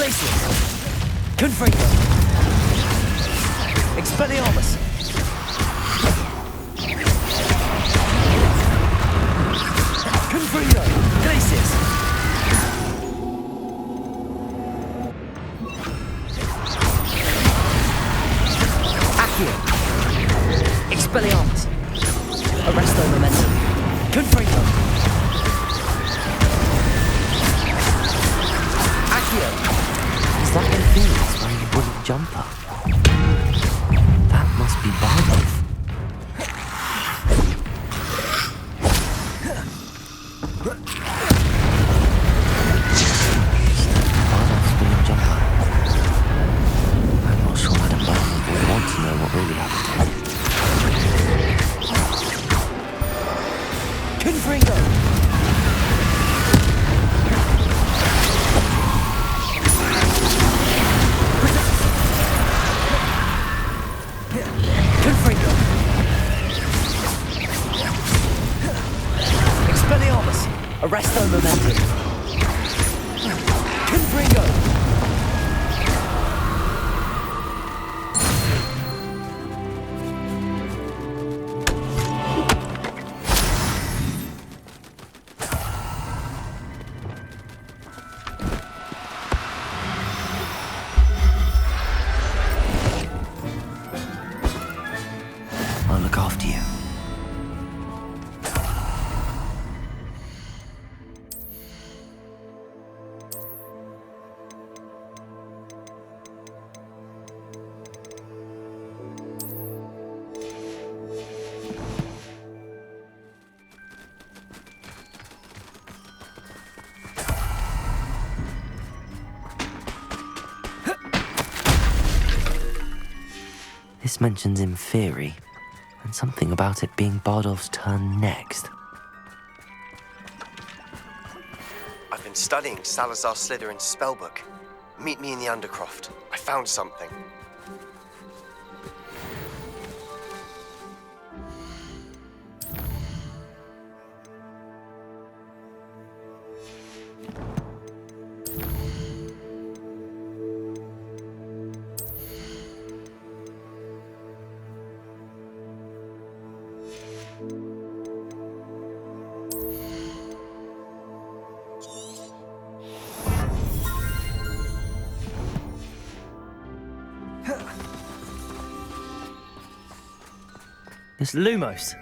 Glacius! Confringo! Expelliarmus! Confringo! Glacius! Accio! Expelliarmus! Arresto Momentum! Confringo! Accio! Is that Inferius wearing a wooden jumper? That must be Bardolph. Bardolph's wooden jumper. I'm not sure Madame Bardolph would want to know what really happened to him. Confringo! Confringo! Expelliarmus! Arresto Momentum! Confringo! I'll look after you. This mentions Inferi, and something about it being Bardolph's turn next. I've been studying Salazar Slytherin's spellbook. Meet me in the Undercroft. I found something. It's Lumos.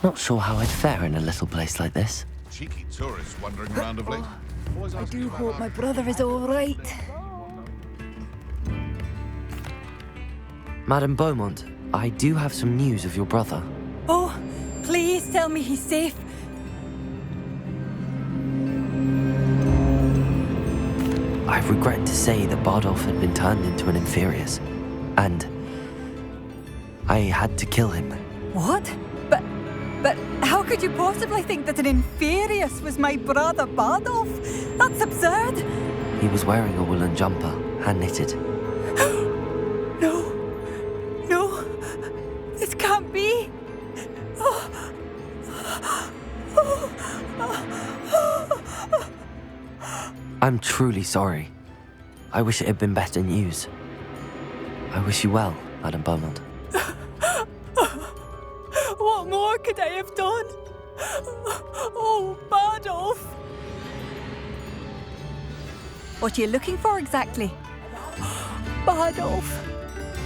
Not sure how I'd fare in a little place like this. Cheeky tourists wandering around of late. I do hope my brother is all right. Madame Beaumont, I do have some news of your brother. Oh, please tell me he's safe. I regret to say that Bardolph had been turned into an Inferius, and I had to kill him. What? But how could you possibly think that an Inferius was my brother Bardolph? That's absurd. He was wearing a woolen jumper, hand-knitted. No, this can't be. I'm truly sorry. I wish it had been better news. I wish you well, Madame Beaumont. What more could I have done? Oh, Bardolph. What are you looking for exactly? Bardolph.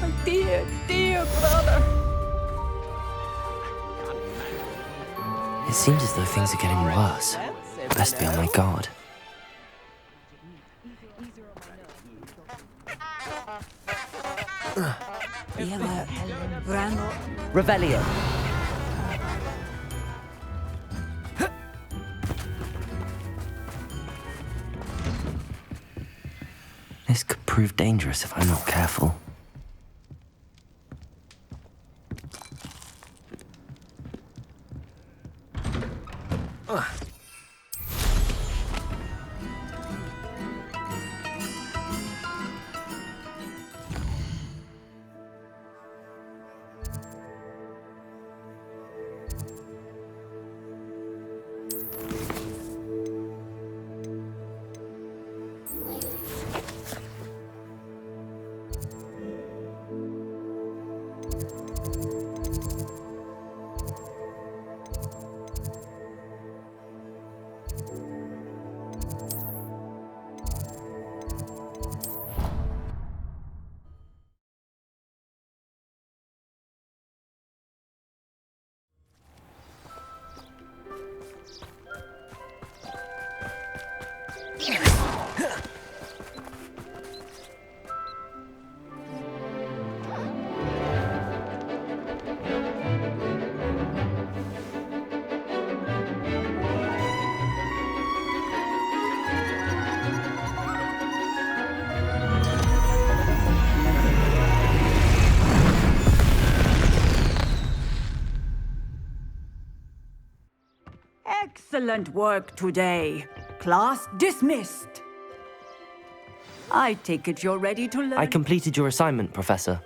My dear, dear brother. It seems as though things are getting worse. Best be on my guard. Revelio. This could prove dangerous if I'm not careful. Excellent work today. Class dismissed. I take it you're ready to learn. I completed your assignment, Professor.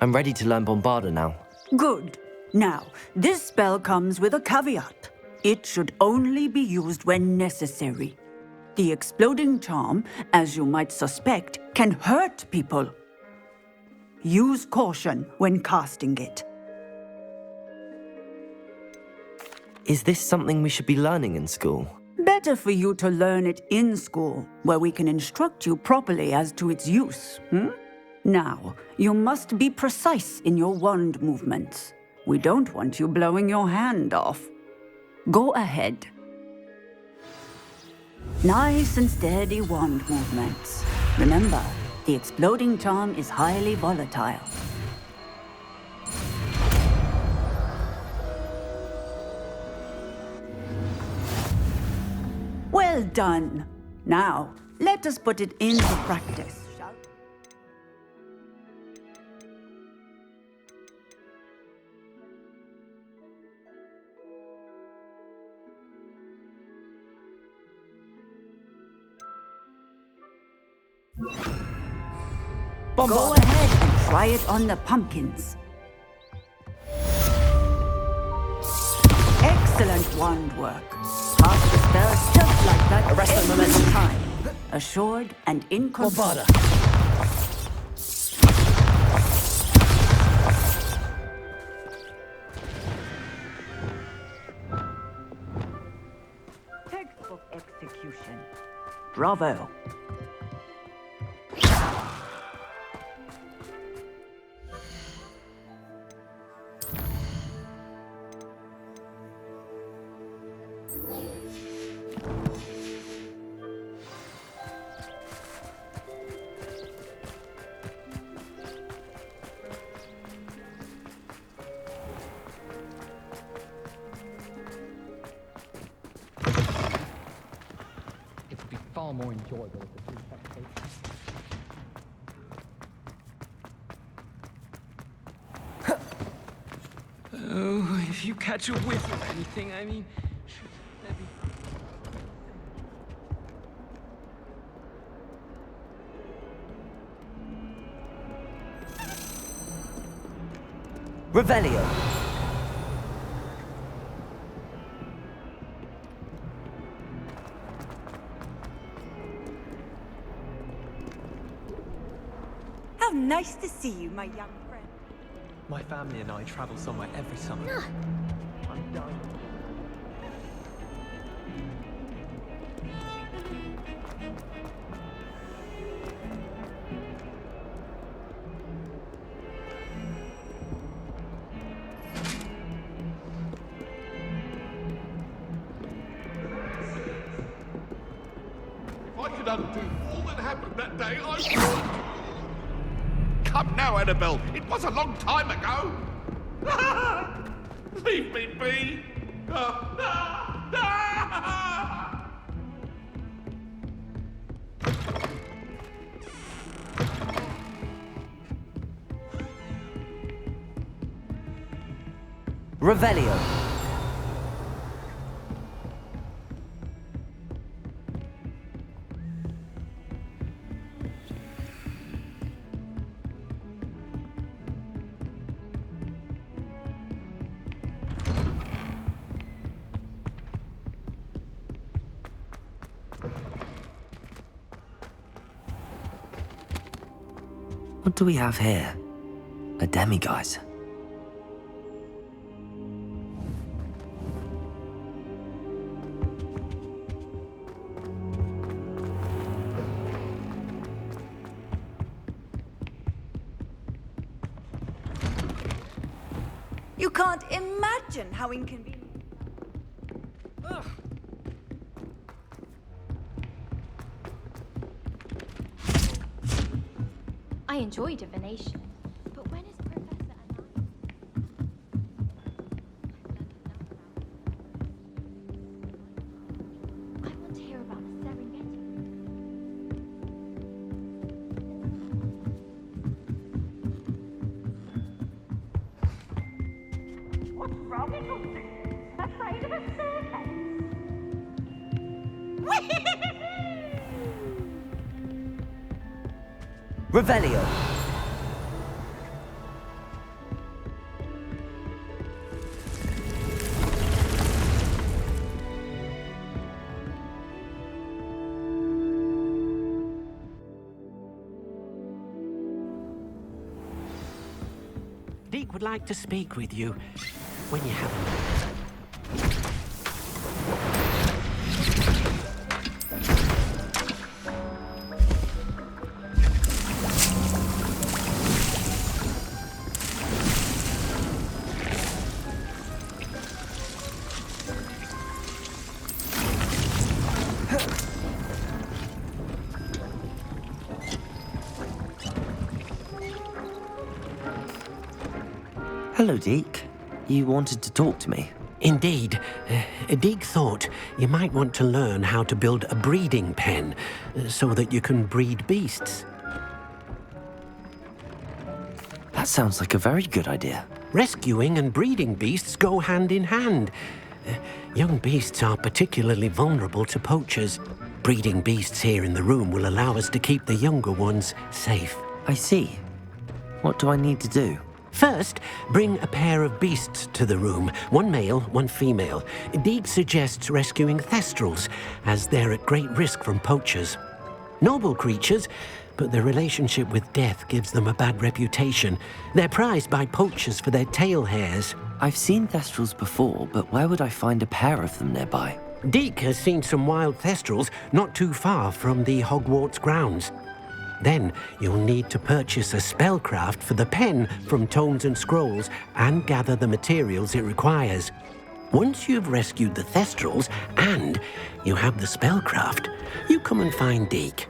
I'm ready to learn Bombarda now. Good. Now, this spell comes with a caveat. It should only be used when necessary. The exploding charm, as you might suspect, can hurt people. Use caution when casting it. Is this something we should be learning in school? Better for you to learn it in school, where we can instruct you properly as to its use. Now, you must be precise in your wand movements. We don't want you blowing your hand off. Go ahead. Nice and steady wand movements. Remember, the exploding charm is highly volatile. Well done. Now, let us put it into practice, shall we? Go ahead and try it on the pumpkins. Excellent wand work. Cast the spell just like that Arrest the every momentum. time. Assured and in control. Bombarda. Textbook execution. Bravo. It would be far more enjoyable if the two kept pace. Oh, if you catch a whiff of anything, I mean, there'd be... Revelio. How nice to see you, my young friend. My family and I travel somewhere every summer. I'm dying. If I could undo all that happened that day, I would. come now, Annabelle. It was a long time ago. Leave me be. Revelio. What do we have here? A demiguise. You can't imagine how inconvenient. I enjoy divination, but when is Professor I want to hear about the Serengeti. What's wrong with you? Afraid of a staircase? Revelio. Deke would like to speak with you when you have a minute. Hello, Deke. You wanted to talk to me? Indeed. Deke thought you might want to learn how to build a breeding pen so that you can breed beasts. That sounds like a very good idea. Rescuing and breeding beasts go hand in hand. Young beasts are particularly vulnerable to poachers. Breeding beasts here in the room will allow us to keep the younger ones safe. I see. What do I need to do? First, bring a pair of beasts to the room, one male, one female. Deke suggests rescuing thestrals, as they're at great risk from poachers. Noble creatures, but their relationship with death gives them a bad reputation. They're prized by poachers for their tail hairs. I've seen thestrals before, but where would I find a pair of them nearby? Deke has seen some wild thestrals not too far from the Hogwarts grounds. Then you'll need to purchase a spellcraft for the pen from Tomes and Scrolls and gather the materials it requires. Once you've rescued the thestrals and you have the spellcraft, you come and find Deke.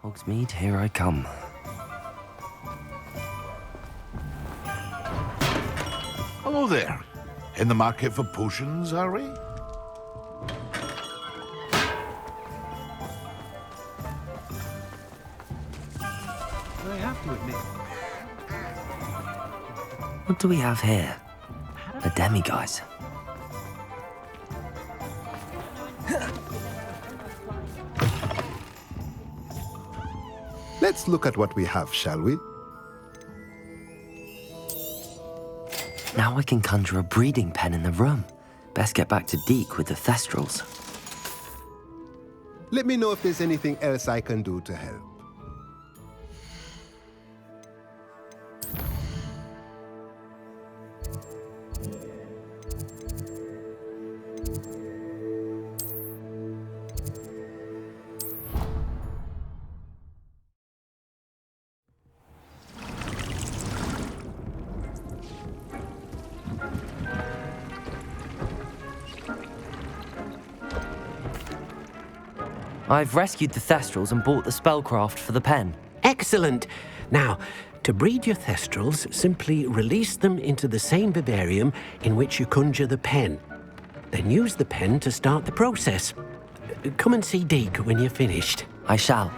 Hogsmeade, here I come. Hello there. In the market for potions, are we? I have to admit. What do we have here? A demiguise. Let's look at what we have, shall we? Now I can conjure a breeding pen in the room. Best get back to Deke with the Thestrals. Let me know if there's anything else I can do to help. I've rescued the Thestrals and bought the spellcraft for the pen. Excellent. Now, to breed your Thestrals, simply release them into the same vivarium in which you conjure the pen. Then use the pen to start the process. Come and see Deke when you're finished. I shall.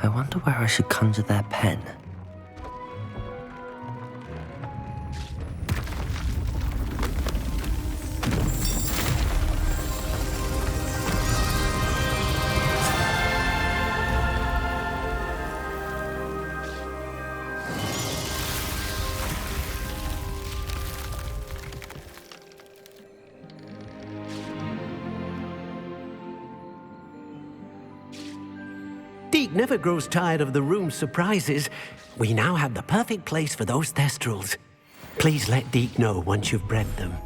I wonder where I should conjure their pen. Deke never grows tired of the room's surprises. We now have the perfect place for those Thestrals. Please let Deke know once you've bred them.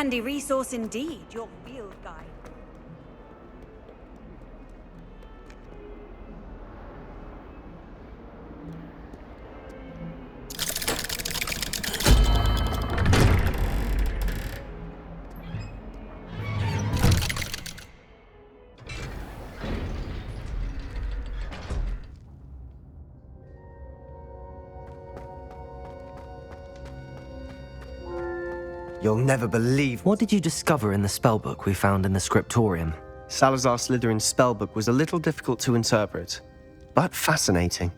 handy resource indeed, your field guide. You'll never believe. What did you discover in the spellbook we found in the scriptorium? Salazar Slytherin's spellbook was a little difficult to interpret, but fascinating.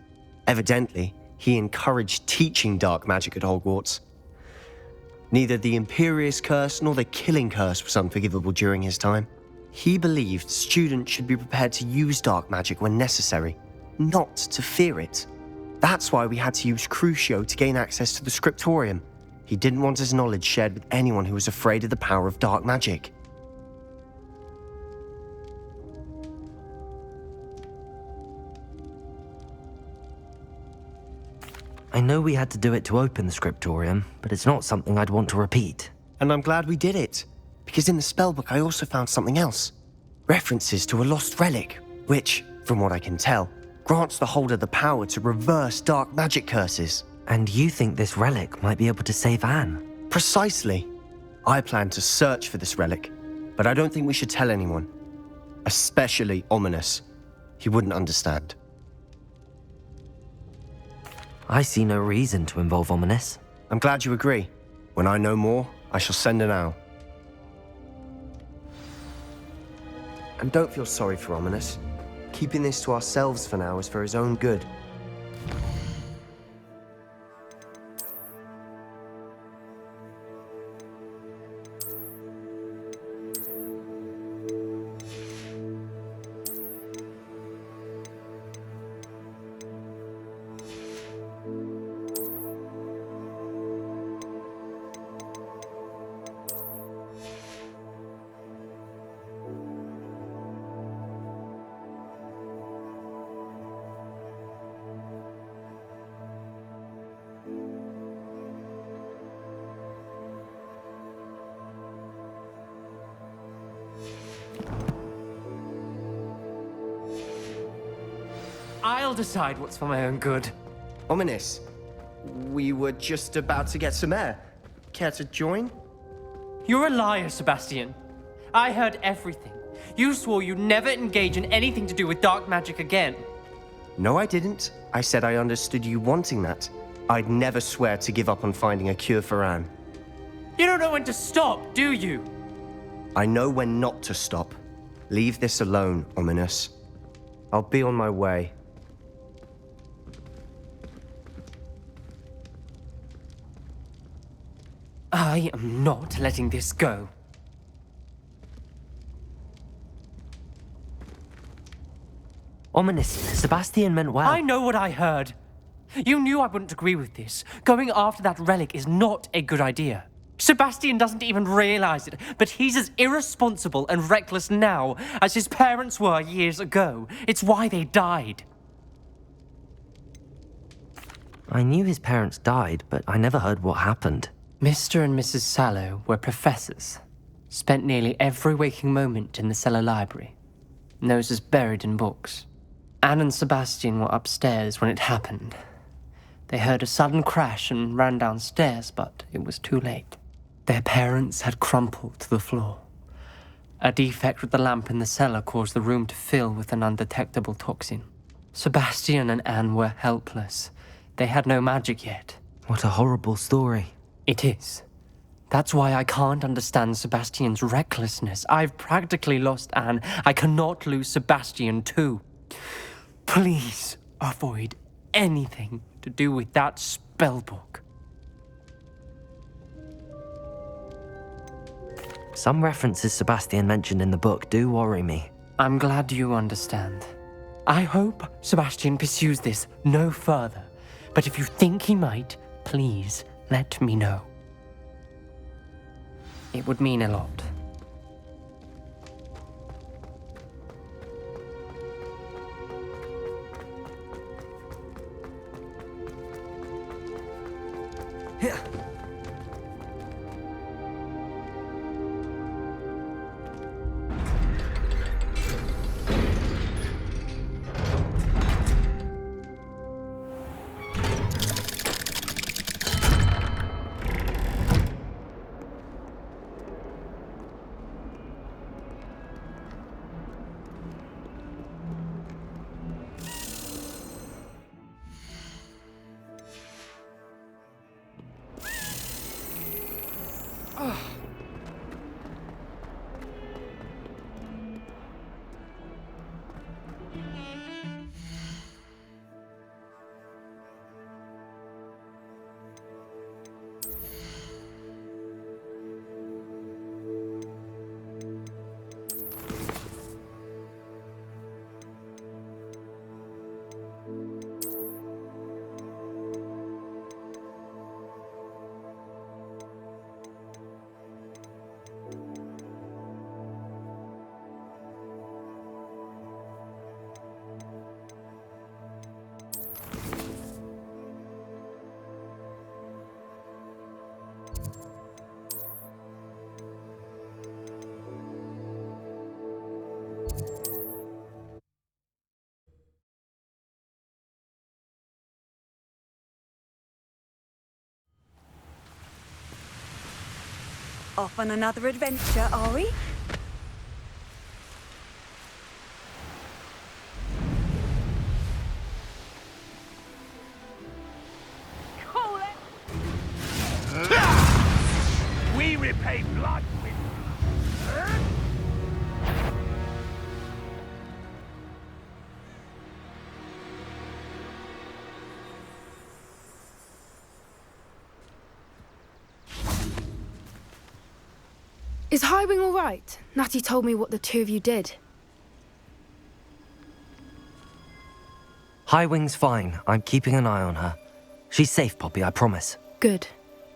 Evidently, he encouraged teaching dark magic at Hogwarts. Neither the Imperious Curse nor the Killing Curse was unforgivable during his time. He believed students should be prepared to use dark magic when necessary, not to fear it. That's why we had to use Crucio to gain access to the scriptorium. He didn't want his knowledge shared with anyone who was afraid of the power of dark magic. I know we had to do it to open the scriptorium, but it's not something I'd want to repeat. And I'm glad we did it, because in the spellbook I also found something else. References to a lost relic, which, from what I can tell, grants the holder the power to reverse dark magic curses. And you think this relic might be able to save Anne? Precisely. I plan to search for this relic, but I don't think we should tell anyone. Especially Ominous. He wouldn't understand. I see no reason to involve Ominous. I'm glad you agree. When I know more, I shall send an owl. And don't feel sorry for Ominous. Keeping this to ourselves for now is for his own good. I'll decide what's for my own good. Ominous, we were just about to get some air. Care to join? You're a liar, Sebastian. I heard everything. You swore you'd never engage in anything to do with dark magic again. No, I didn't. I said I understood you wanting that. I'd never swear to give up on finding a cure for Anne. You don't know when to stop, do you? I know when not to stop. Leave this alone, Ominous. I'll be on my way. I am not letting this go. Ominous, Sebastian meant well. I know what I heard. You knew I wouldn't agree with this. Going after that relic is not a good idea. Sebastian doesn't even realize it, but he's as irresponsible and reckless now as his parents were years ago. It's why they died. I knew his parents died, but I never heard what happened. Mr. and Mrs. Sallow were professors. Spent nearly every waking moment in the cellar library. Noses buried in books. Anne and Sebastian were upstairs when it happened. They heard a sudden crash and ran downstairs, but it was too late. Their parents had crumpled to the floor. A defect with the lamp in the cellar caused the room to fill with an undetectable toxin. Sebastian and Anne were helpless. They had no magic yet. What a horrible story. It is. That's why I can't understand Sebastian's recklessness. I've practically lost Anne. I cannot lose Sebastian too. Please avoid anything to do with that spellbook. Some references Sebastian mentioned in the book do worry me. I'm glad you understand. I hope Sebastian pursues this no further. But if you think he might, please let me know. It would mean a lot. Off on another adventure, are we? We repay blood with... Is Highwing all right? Natty told me what the two of you did. Highwing's fine. I'm keeping an eye on her. She's safe, Poppy, I promise. Good.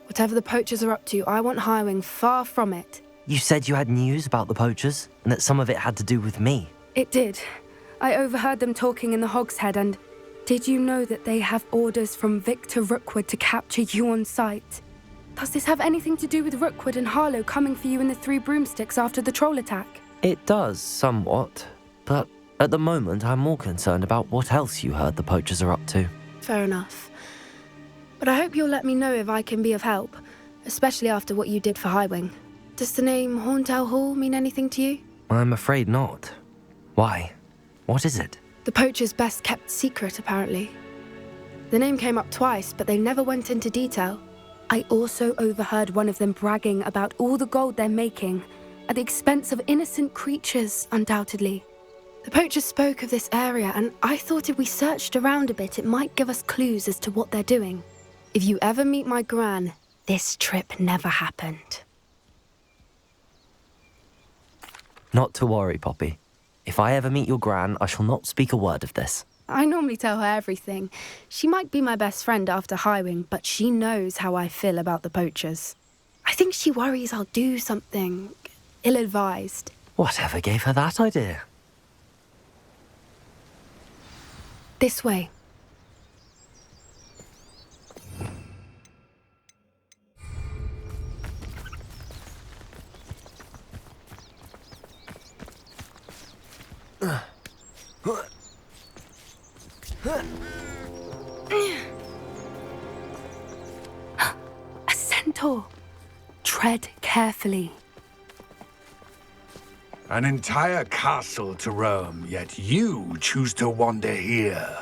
Whatever the poachers are up to, I want Highwing far from it. You said you had news about the poachers, and that some of it had to do with me. It did. I overheard them talking in the Hogshead, and did you know that they have orders from Victor Rookwood to capture you on sight? Does this have anything to do with Rookwood and Harlow coming for you in the Three Broomsticks after the troll attack? It does, somewhat. But at the moment, I'm more concerned about what else you heard the poachers are up to. Fair enough. But I hope you'll let me know if I can be of help, especially after what you did for Highwing. Does the name Horntail Hall mean anything to you? I'm afraid not. Why? What is it? The poachers' best kept secret, apparently. The name came up twice, but they never went into detail. I also overheard one of them bragging about all the gold they're making, at the expense of innocent creatures, undoubtedly. The poachers spoke of this area, and I thought if we searched around a bit, it might give us clues as to what they're doing. If you ever meet my gran, this trip never happened. Not to worry, Poppy. If I ever meet your gran, I shall not speak a word of this. I normally tell her everything. She might be my best friend after Highwing, but she knows how I feel about the poachers. I think she worries I'll do something ill-advised. Whatever gave her that idea? This way. A centaur. Tread carefully. An entire castle to roam, yet you choose to wander here.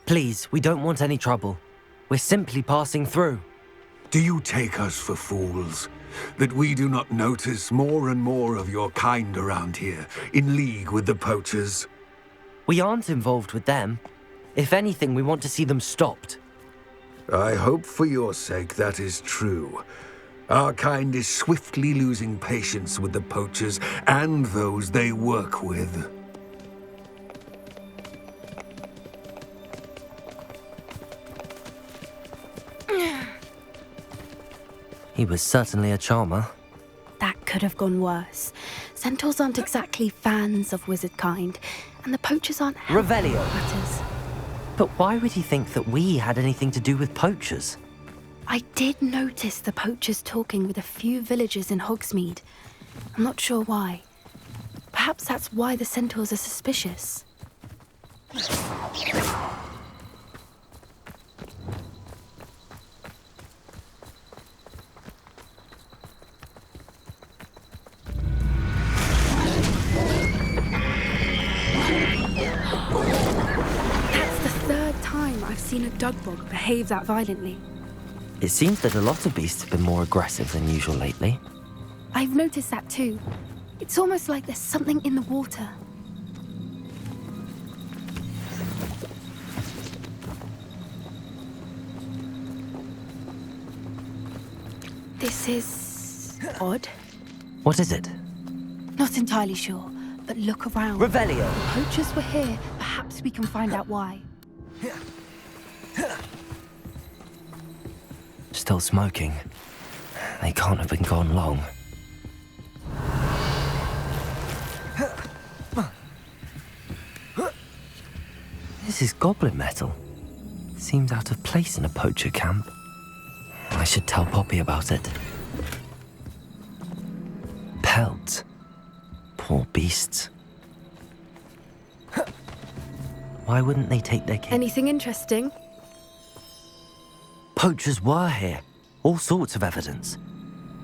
Please, we don't want any trouble. We're simply passing through. Do you take us for fools? That we do not notice more and more of your kind around here, in league with the poachers? We aren't involved with them. If anything, we want to see them stopped. I hope for your sake that is true. Our kind is swiftly losing patience with the poachers and those they work with. He was certainly a charmer. That could have gone worse. Centaurs aren't exactly fans of wizard kind, and the poachers aren't Revelio. matters. But why would he think that we had anything to do with poachers? I did notice the poachers talking with a few villagers in Hogsmeade. I'm not sure why. Perhaps that's why the centaurs are suspicious. That's the third time I've seen a dugbog behave that violently. It seems that a lot of beasts have been more aggressive than usual lately. I've noticed that too. It's almost like there's something in the water. This is odd. What is it? Not entirely sure, but look around. Revelio. The poachers were here. Perhaps we can find out why. Still smoking. They can't have been gone long. This is goblin metal. Seems out of place in a poacher camp. I should tell Poppy about it. Pelts. Poor beasts. Why wouldn't they take their Anything interesting? Poachers were here. All sorts of evidence.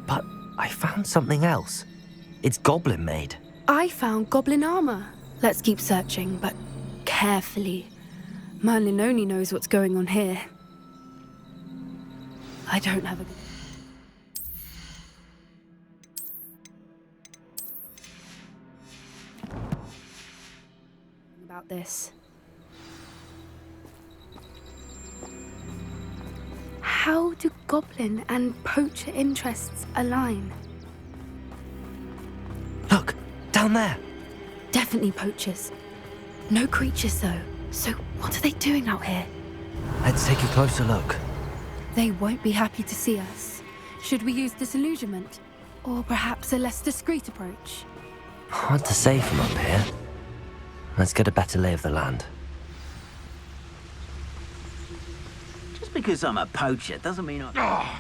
But I found something else. It's goblin made. I found goblin armor. Let's keep searching, but carefully. Merlin only knows what's going on here. I don't have a good... about this. How do goblin and poacher interests align? Look, down there. Definitely poachers. No creatures, though. So what are they doing out here? Let's take a closer look. They won't be happy to see us. Should we use disillusionment? Or perhaps a less discreet approach? Hard to say from up here. Let's get a better lay of the land. Just because I'm a poacher doesn't mean I...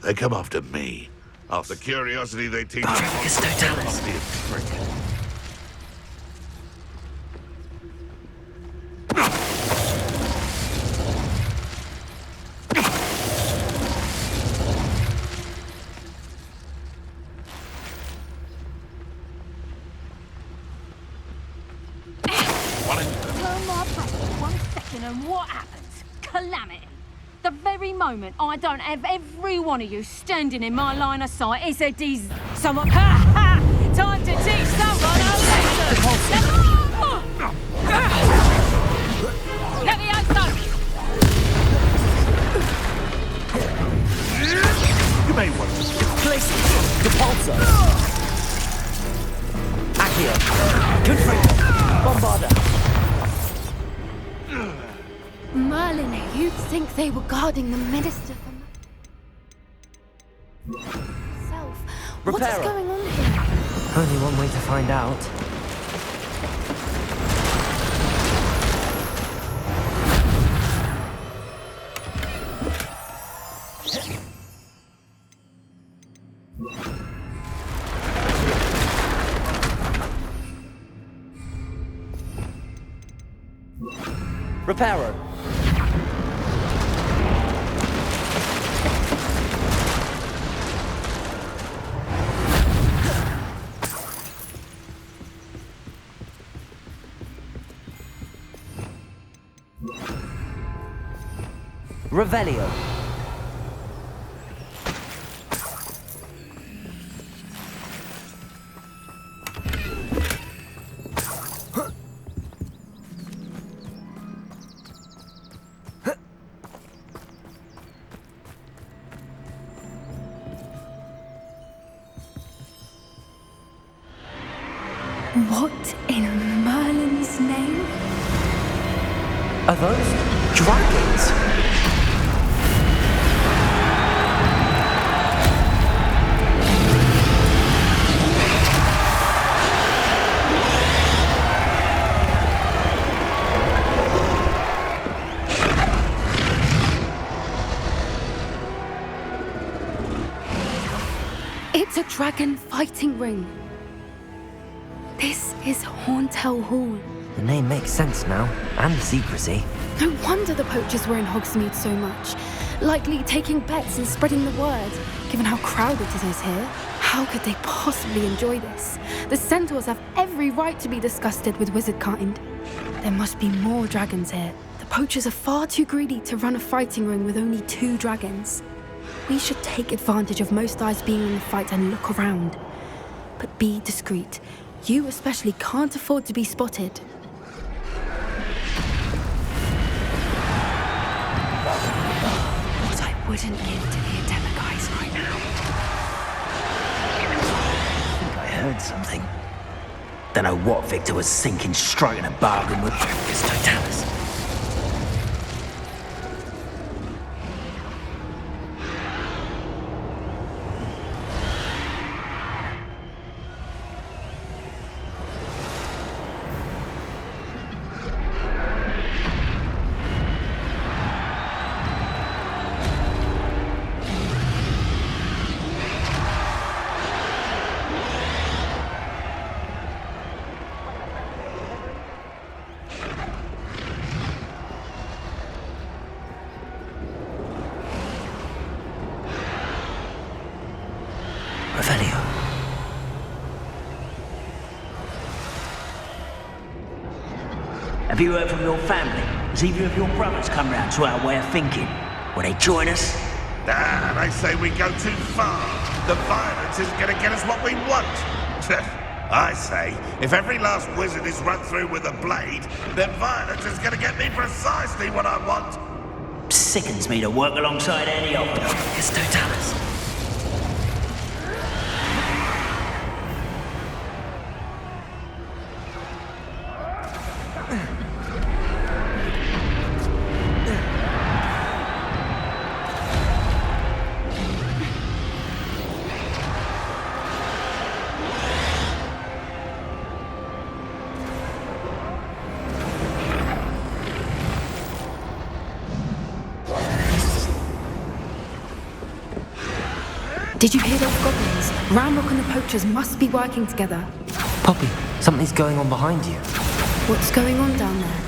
They come after me. After curiosity they teach... Patricus Totalis. Don't be a prick. Turn my back for 1 second and what happens? Calamity. The very moment I don't have every one of you standing in my line of sight is a someone... Ha ha! Time to teach someone a lesson! Levioso! You may want to... Place Repulsor. Accio. Confringo. Bombarda. Merlin, you'd think they were guarding the minister for himself. What is Reparo. going on here? Only one way to find out. Reparo. Revelio. What in Merlin's name? Are those dragons? It's a dragon fighting ring. This is Hauntel Hall. The name makes sense now, and the secrecy. No wonder the poachers were in Hogsmeade so much. Likely taking bets and spreading the word, given how crowded it is here. How could they possibly enjoy this? The centaurs have every right to be disgusted with wizard kind. There must be more dragons here. The poachers are far too greedy to run a fighting ring with only 2 dragons. We should take advantage of most eyes being in the fight and look around. But be discreet. You especially can't afford to be spotted. What I wouldn't give to be a Demagogue right now. I think I heard something. Don't know what Victor was thinking, striking a bargain with Patricus Totalis. Revelio. Have you heard from your family? Has either of your brothers come round to our way of thinking? Will they join us? Nah, they say we go too far. The violence isn't going to get us what we want. I say, if every last wizard is run through with a blade, then violence is going to get me precisely what I want. Sickens me to work alongside any of them. It's Totalis. Did you hear those goblins? Ramrock and the poachers must be working together. Poppy, something's going on behind you. What's going on down there?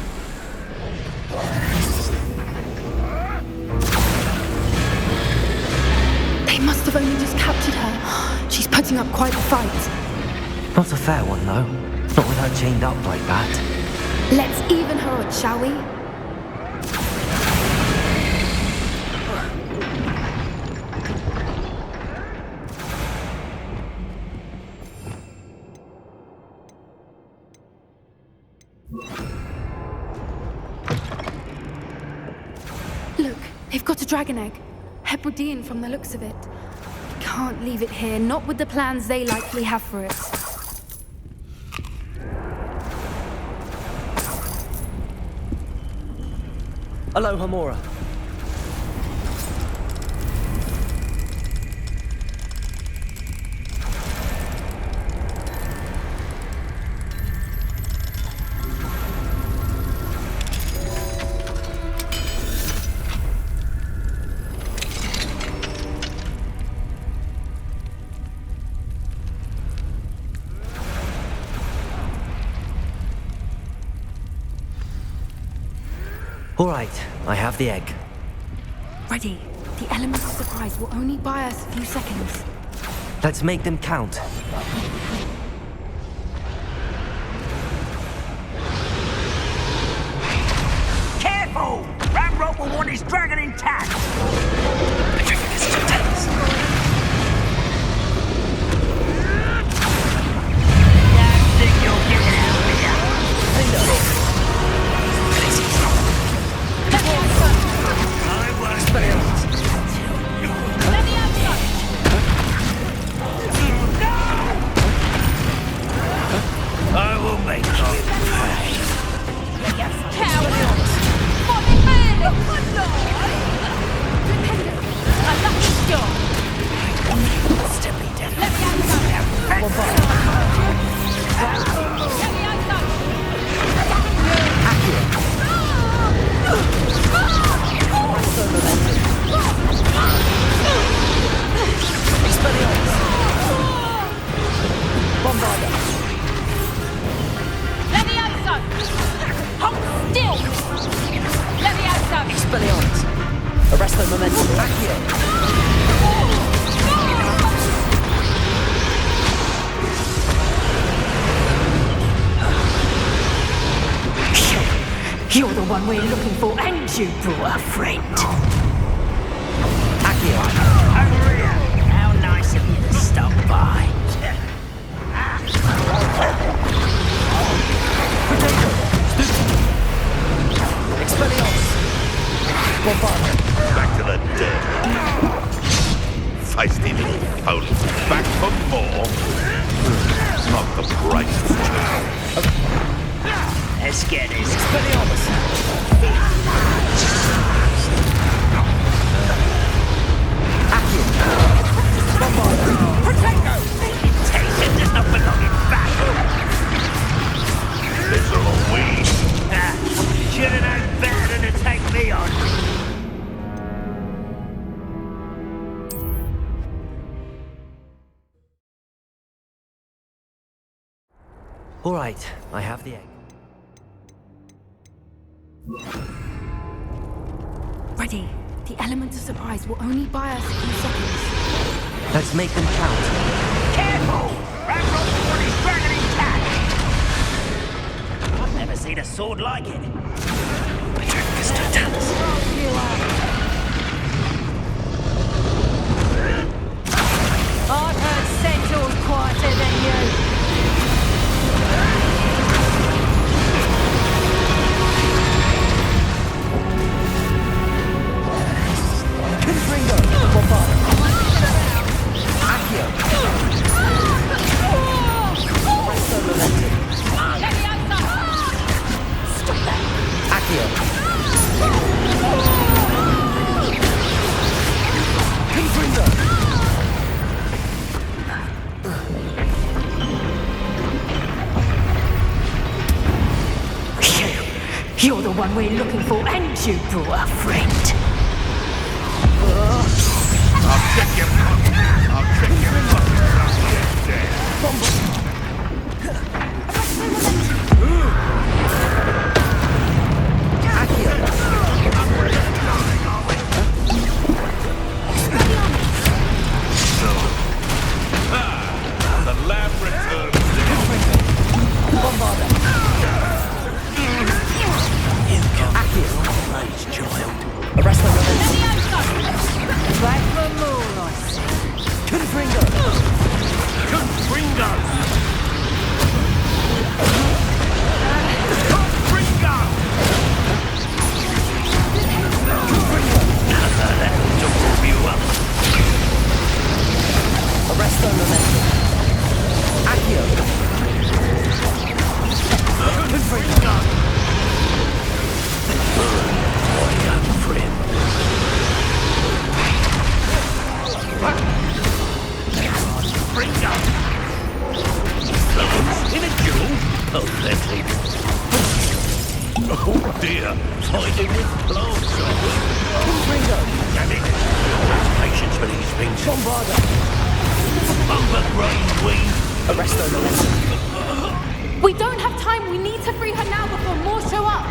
They must have only just captured her. She's putting up quite a fight. Not a fair one, though. Not with her chained up like that. Let's even her odds, shall we? Look, they've got a dragon egg. Hebridean from the looks of it. Can't leave it here, not with the plans they likely have for it. Aloha, Mora. All right, I have the egg. Ready. The element of surprise will only buy us a few seconds. Let's make them count. Careful! Ramrock will want his dragon intact! I will make you pay. Cowards! What the hell? I love this job. Step me down. Let me out of Arresto momentum. Accio. You're the one we're looking for, and you brought a friend. Accio. Over here. How nice of you to stop by. Expelliarmus. Bombarda. Back to the dirt. Feisty little fool. Back for more. Not the brightest child. Let's get this. Expelliarmus. Accio. Bombarda. Protego. Taken does not belong in battle. Miserable weed. Should have known better than to take me on. All right, I have the egg. Ready. The element of surprise will only buy us a few seconds. Let's make them count. Careful! Ravenclaw sword is dragon intact! I've never seen a sword like it. Mr. Dallas. I've heard centaurs quieter than you. Confringo. Bombard. Accio. Presto Momentum. Stop that! Accio. Confringo. You're the one we're looking for, and you brought a friend. I'll check your pocket. I'll check your pocket. The lab returns. Bombarda. Nice child. Arresto Momentum. Back for more, I say. Confringo. Confringo! Confringo! Jump you up. Arresto Momentum. Accio. Confringo. My young friend. Confringo! Clones in a duel? Pathetic. Oh dear! Fighting with plants, are we? Confringo. Damn it. Patience for these things. Bombarda. Overgrown weed. Arresto Momentum. We don't have time. We need to free her now before more show up.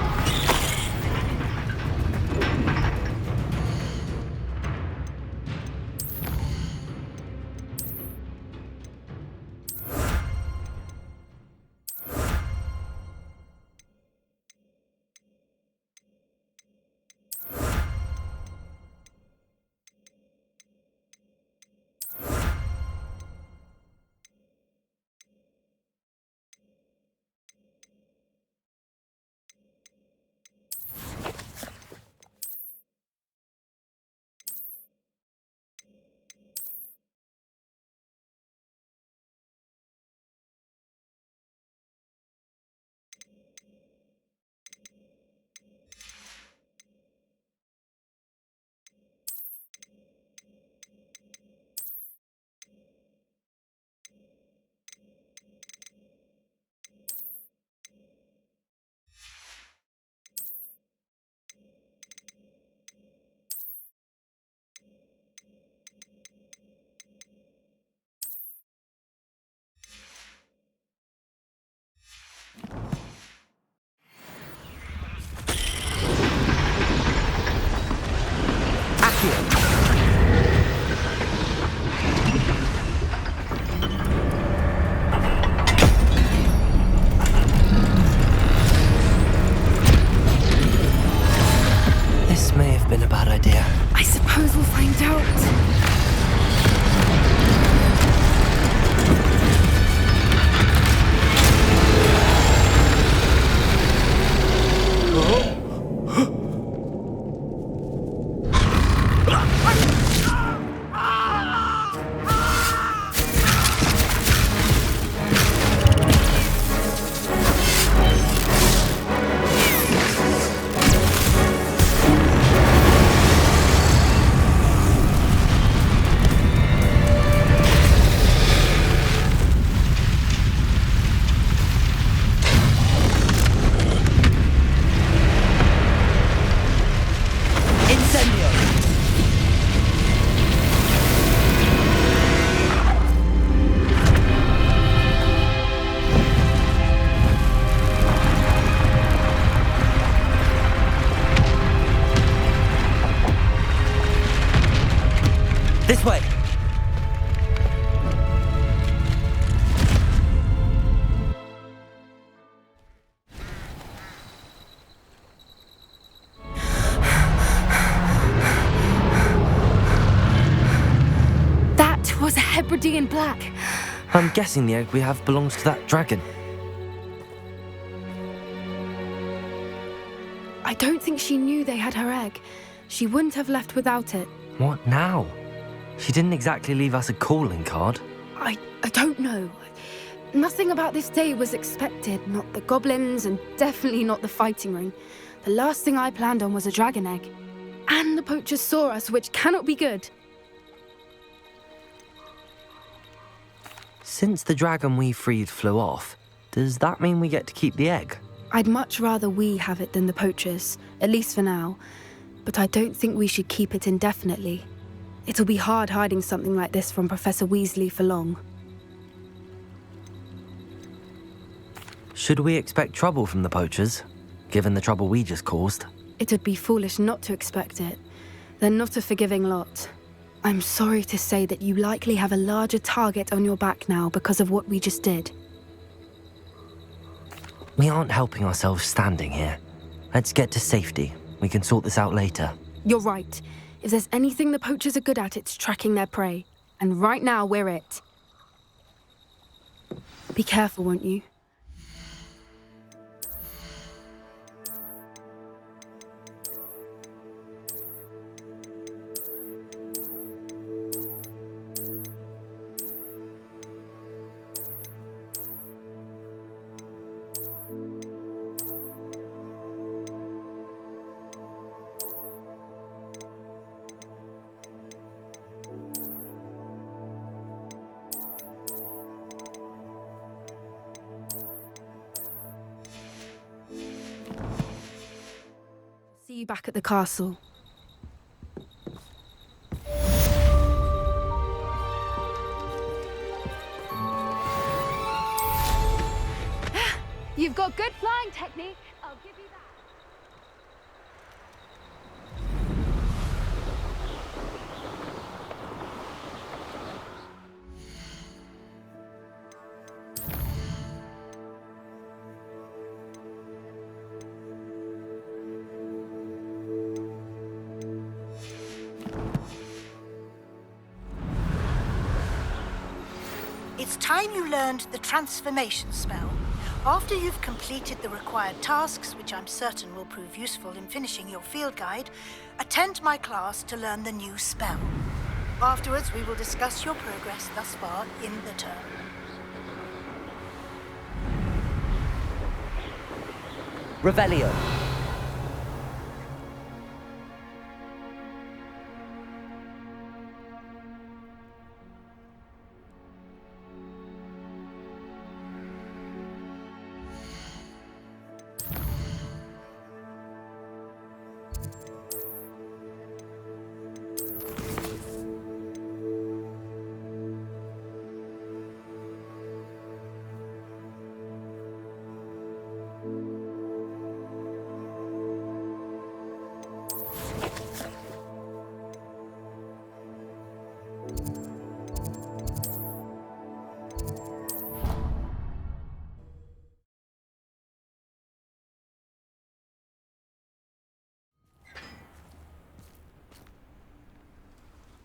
was a Hebridean black. I'm guessing the egg we have belongs to that dragon. I don't think she knew they had her egg. She wouldn't have left without it. What now? She didn't exactly leave us a calling card. I don't know. Nothing about this day was expected. Not the goblins, and definitely not the fighting ring. The last thing I planned on was a dragon egg. And the poachers saw us, which cannot be good. Since the dragon we freed flew off, does that mean we get to keep the egg? I'd much rather we have it than the poachers, at least for now. But I don't think we should keep it indefinitely. It'll be hard hiding something like this from Professor Weasley for long. Should we expect trouble from the poachers, given the trouble we just caused? It'd be foolish not to expect it. They're not a forgiving lot. I'm sorry to say that you likely have a larger target on your back now because of what we just did. We aren't helping ourselves standing here. Let's get to safety. We can sort this out later. You're right. If there's anything the poachers are good at, it's tracking their prey. And right now, we're it. Be careful, won't you? See you back at the castle. You've got good flying technique. I'll give you that. It's time you learned the transformation spell. After you've completed the required tasks, which I'm certain will prove useful in finishing your field guide, attend my class to learn the new spell. Afterwards, we will discuss your progress thus far in the term. Revelio.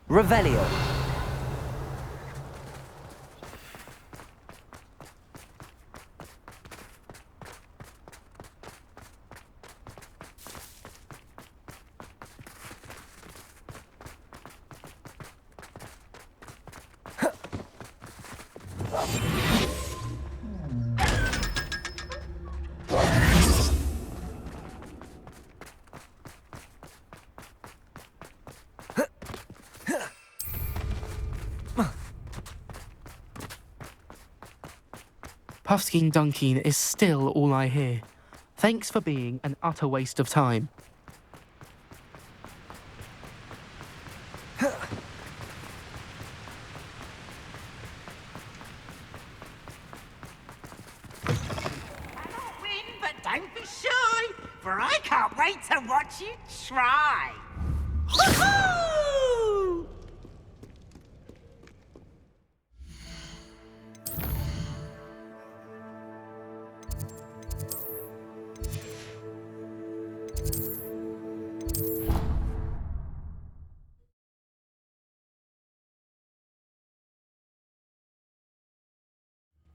Revelio. Puffskein Dunkeen is still all I hear. Thanks for being an utter waste of time. I don't win, but don't be shy, for I can't wait to watch you try. Woohoo!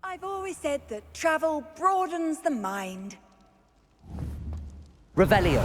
I've always said that travel broadens the mind. Revelio.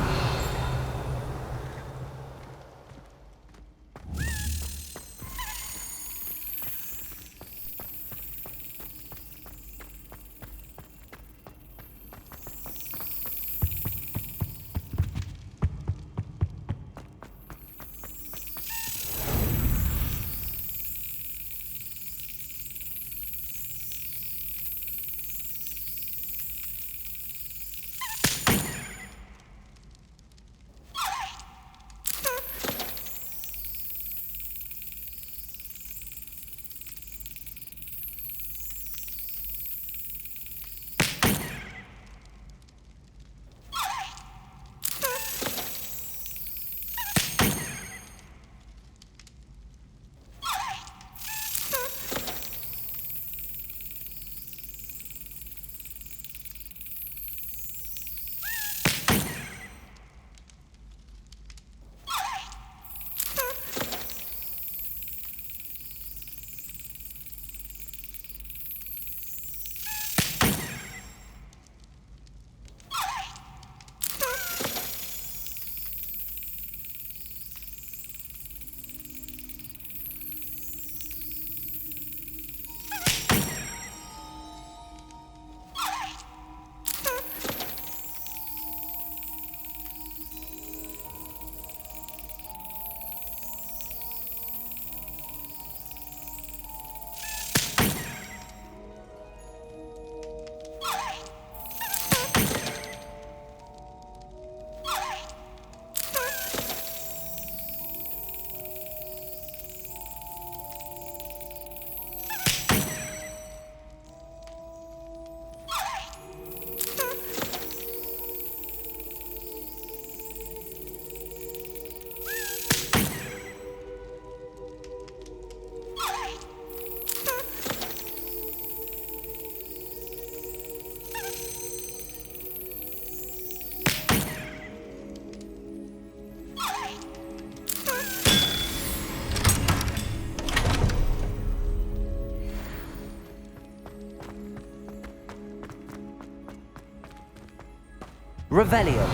Revelio.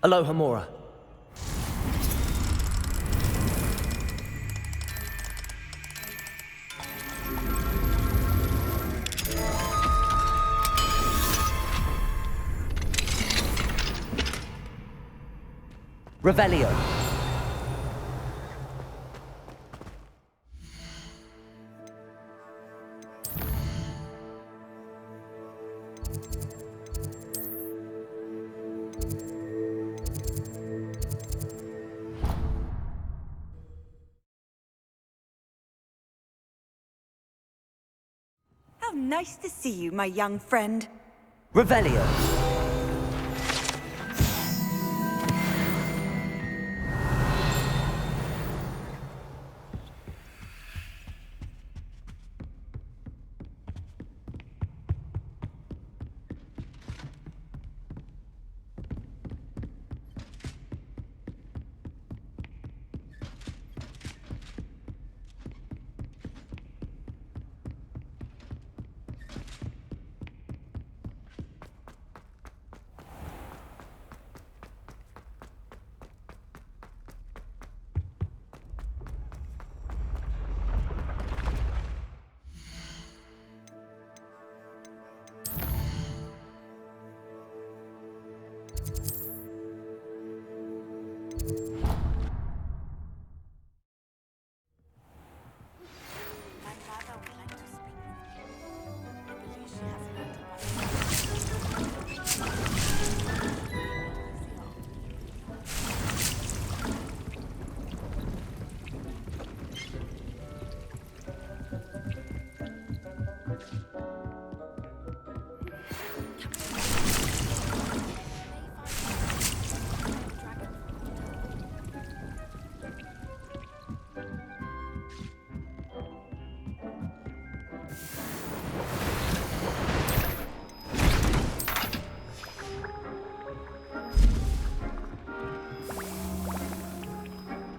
Aloha Mora. Revelio. How nice to see you, my young friend. Revelio.